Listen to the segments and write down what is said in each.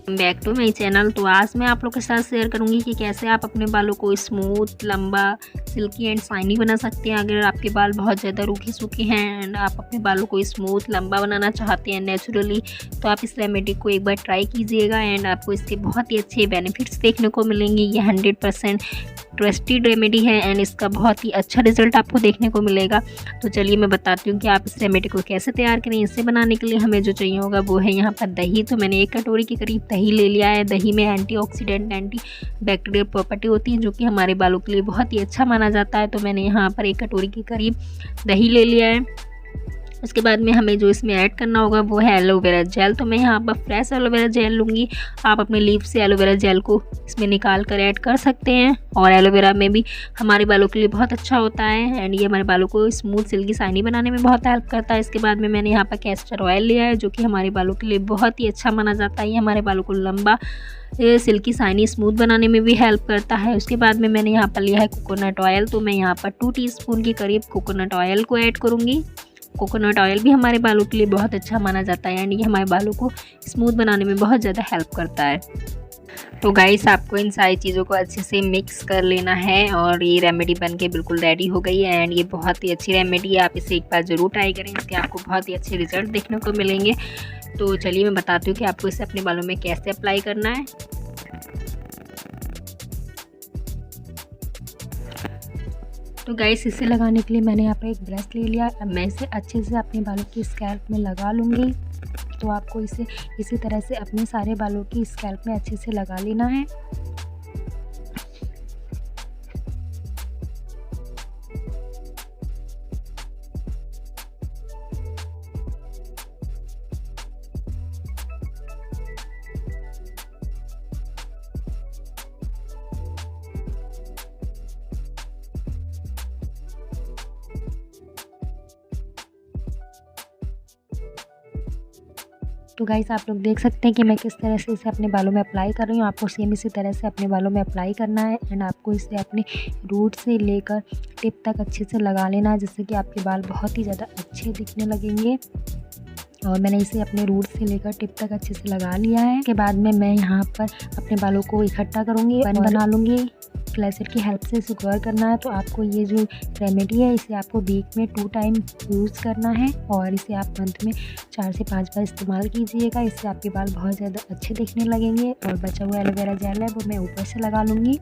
Back to my channel. तो आज मैं आप लोग के साथ शेयर करूंगी कि कैसे आप अपने बालों को स्मूथ, लंबा, सिल्की एंड शाइनी बना सकते हैं। अगर आपके बाल बहुत ज़्यादा रूखे सूखे हैं एंड आप अपने बालों को स्मूथ, लंबा बनाना चाहते हैं नेचुरली, तो आप इस रेमेडी को एक बार ट्राई कीजिएगा एंड आपको इसके बहुत ही अच्छे बेनिफिट्स देखने को मिलेंगे। ये 100% ट्रस्टेड रेमेडी है एंड इसका बहुत ही अच्छा रिजल्ट आपको देखने को मिलेगा। तो चलिए मैं बताती हूँ कि आप इस रेमेडी को कैसे तैयार करें। इसे बनाने के लिए हमें जो चाहिए होगा वो है यहाँ पर दही। तो मैंने 1 कटोरी के करीब दही ले लिया है। दही में एंटीऑक्सीडेंट, एंटी बैक्टीरियल प्रॉपर्टी होती है जो कि हमारे बालों के लिए बहुत ही अच्छा माना जाता है। तो मैंने यहाँ पर 1 कटोरी के करीब दही ले लिया है। उसके बाद में हमें जो इसमें ऐड करना होगा वो है एलोवेरा जेल। तो मैं यहाँ पर फ्रेश एलोवेरा जेल लूँगी। आप अपने लीफ से एलोवेरा जेल को इसमें निकाल कर ऐड कर सकते हैं और एलोवेरा में भी हमारे बालों के लिए बहुत अच्छा होता है एंड ये हमारे बालों को स्मूथ, सिल्की, शाइनी बनाने में बहुत हेल्प करता है। इसके बाद में मैंने यहाँ पर कैस्टर ऑयल लिया है जो कि हमारे बालों के लिए बहुत ही अच्छा माना जाता है। ये हमारे बालों को लंबा, सिल्की, शाइनी, स्मूथ बनाने में भी हेल्प करता है। उसके बाद में मैंने यहाँ पर लिया है कोकोनट ऑयल। तो मैं यहाँ पर 2 टीस्पून के करीब कोकोनट ऑयल को ऐड करूँगी। कोकोनट ऑयल भी हमारे बालों के लिए बहुत अच्छा माना जाता है एंड ये हमारे बालों को स्मूथ बनाने में बहुत ज़्यादा हेल्प करता है। तो गाइस, आपको इन सारी चीज़ों को अच्छे से मिक्स कर लेना है और ये रेमेडी बनके बिल्कुल रेडी हो गई है एंड ये बहुत ही अच्छी रेमेडी है। आप इसे एक बार ज़रूर ट्राई करें, इसके आपको बहुत ही अच्छे रिजल्ट देखने को मिलेंगे। तो चलिए मैं बताती हूँ कि आपको इसे अपने बालों में कैसे अप्लाई करना है। तो गाइस, इसे लगाने के लिए मैंने यहाँ पर एक ब्रश ले लिया। अब मैं इसे अच्छे से अपने बालों की स्कैल्प में लगा लूँगी। तो आपको इसे इसी तरह से अपने सारे बालों की स्कैल्प में अच्छे से लगा लेना है। तो गाइस, आप लोग देख सकते हैं कि मैं किस तरह से इसे अपने बालों में अप्लाई कर रही हूँ। आपको सेम इसी तरह से अपने बालों में अप्लाई करना है एंड आपको इसे अपने रूट से लेकर टिप तक अच्छे से लगा लेना है, जिससे कि आपके बाल बहुत ही ज़्यादा अच्छे दिखने लगेंगे। और मैंने इसे अपने रूट से लेकर टिप तक अच्छे से लगा लिया है। उसके बाद में मैं यहाँ पर अपने बालों को इकट्ठा करूँगी, बन बना लूँगी। क्लेचर की हेल्प से इसे कवर करना है। तो आपको ये जो रेमेडी है इसे आपको वीक में 2 टाइम यूज़ करना है और इसे आप मंथ में 4 से 5 बार इस्तेमाल कीजिएगा। इससे आपके बाल बहुत ज़्यादा अच्छे दिखने लगेंगे। और बचा हुआ एलोवेरा जेल है वो मैं ऊपर से लगा लूँगी।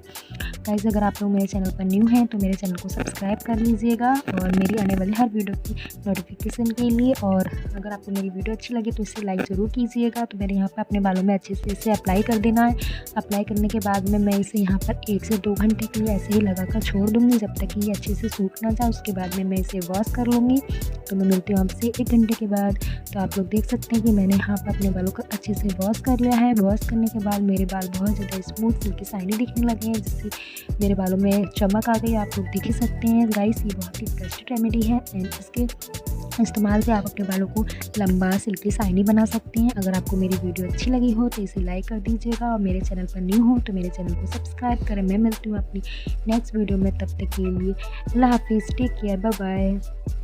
गाइस, अगर आप लोग मेरे चैनल पर न्यू हैं तो मेरे चैनल को सब्सक्राइब कर लीजिएगा और मेरी आने वाली हर वीडियो की नोटिफिकेशन के लिए। और अगर आपको मेरी वीडियो अच्छी लगे तो इसे लाइक ज़रूर कीजिएगा। तो मेरे यहाँ पर अपने बालों में अच्छे से इसे अप्लाई कर देना है। अप्लाई करने के बाद में मैं इसे यहाँ पर 1 से 2 घंटे के लिए ऐसे ही लगाकर छोड़ दूँगी जब तक कि ये अच्छे से सूख ना जाए। उसके बाद में मैं इसे वॉश कर लूँगी। तो मैं मिलती हूँ आपसे 1 घंटे के बाद। तो आप लोग देख सकते हैं कि मैंने यहाँ पर अपने बालों को अच्छे से वॉश कर लिया है। वॉश करने के बाद मेरे बाल बहुत ज़्यादा स्मूथ, सिल्की, शाइनी दिखने लगे हैं, जिससे मेरे बालों में चमक आ गई। आप लोग देख ही सकते हैं। गाइस, ये बहुत ही ट्रस्टेड रेमेडी है एंड इसके इस्तेमाल से आप अपने बालों को लंबा, सिल्की, शाइनी बना सकते हैं। अगर आपको मेरी वीडियो अच्छी लगी हो तो इसे लाइक कर दीजिएगा और मेरे चैनल पर न्यू हो तो मेरे चैनल को सब्सक्राइब करें। मैं मिलती हूँ अपनी नेक्स्ट वीडियो में, तब तक के लिए अल्लाह हाफिज़, टेक केयर, बाय बाय।